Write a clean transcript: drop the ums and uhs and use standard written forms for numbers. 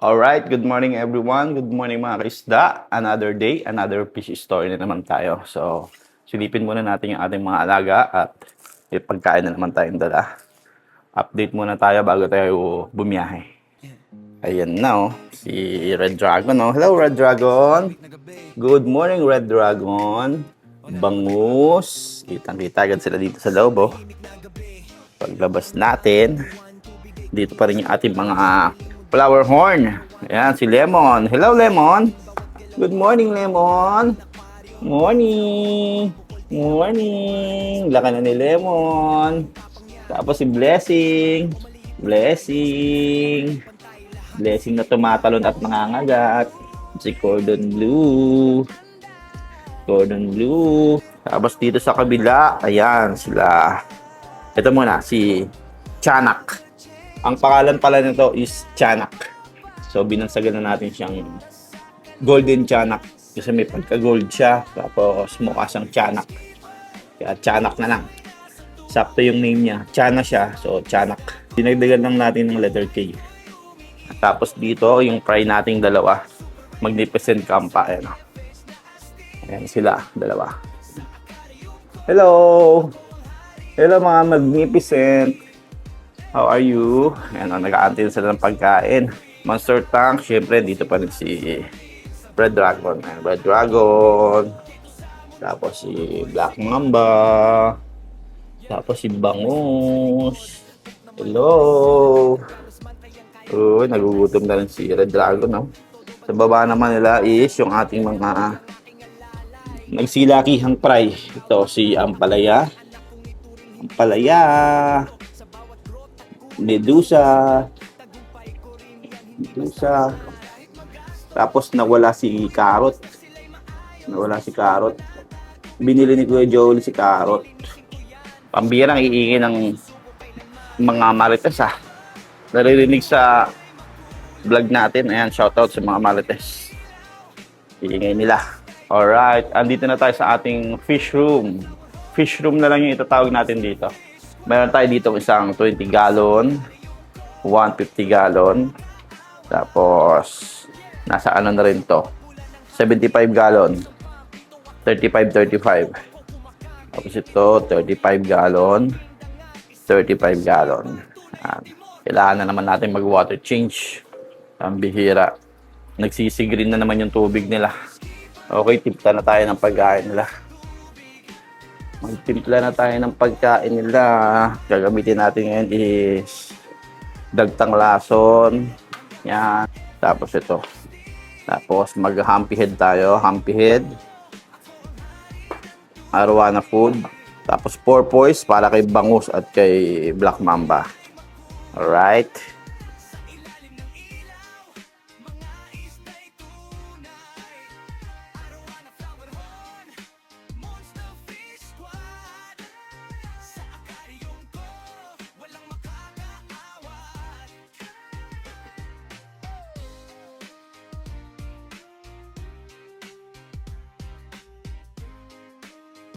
Alright, good morning everyone. Good morning mga kaisda. Another day, another fish story na naman tayo. So, silipin muna natin yung ating mga alaga at may pagkain na naman tayong dala. Update muna tayo bago tayo bumiyahe. Ayan na si Red Dragon. Hello Red Dragon. Good morning Red Dragon. Bangus. Kitang-kita agad sila dito sa loob. Paglabas natin, dito pa rin yung ating mga flower horn. Ayan, si Lemon. Hello, Lemon. Good morning, Lemon. Morning. Morning. Laka na ni Lemon. Tapos si Blessing. Blessing. Blessing na tumatalon at nangangagat. Si Cordon Blue. Cordon Blue. Tapos dito sa kabila, ayan, sila. Ito muna, si Chanak. Ang pangalan pala nito is Chanak. So, binansagan na natin siyang Golden Chanak. Kasi may pagka-gold siya. Tapos, mukha siyang Chanak. Kaya Chanak na lang. Sakto yung name niya. Chana siya. So, Chanak. Dinagdagan lang natin ng letter K. Tapos dito, yung fry nating dalawa. Magnificent Kampa. Ayan. Ayan sila, dalawa. Hello! Hello mga Magnificent! How are you? Ayan, nag-aantay sila ng pagkain. Monster Tank, syempre dito pa rin si Red Dragon. Ayan, Red Dragon. Tapos si Black Mamba. Tapos si Bangus. Hello. Uy, nagugutom na rin si Red Dragon. Sa baba naman nila is yung ating mga nagsilakihang fry. Ito si Ampalaya. Ampalaya. Medusa. Tapos nawala si Carrot. Binili ni Kuya Joel si Carrot. Pambirang iingay ng mga marites naririnig sa vlog natin. Ayan, shoutout sa mga marites. Iingay nila. Alright, andito na tayo sa ating fish room. Fish room na lang yung itatawag natin dito. Meron tayo dito isang 20 gallon, 150 gallon, tapos nasa ano na rin to, 75 gallon, 35. Tapos ito, 35 gallon, 35 gallon. Kailangan na naman natin mag-water change. Ang bihira. Nagsisigreen na naman yung tubig nila. Okay, timpla na tayo ng pagkain nila. Magtimpla na tayo ng pagkain nila. Gagamitin natin ngayon is dagtang lason. Yan. Tapos ito. Tapos mag-humpy head tayo. Humpy head. Arowana food. Tapos porpoise para kay Bangus at kay Black Mamba. Alright.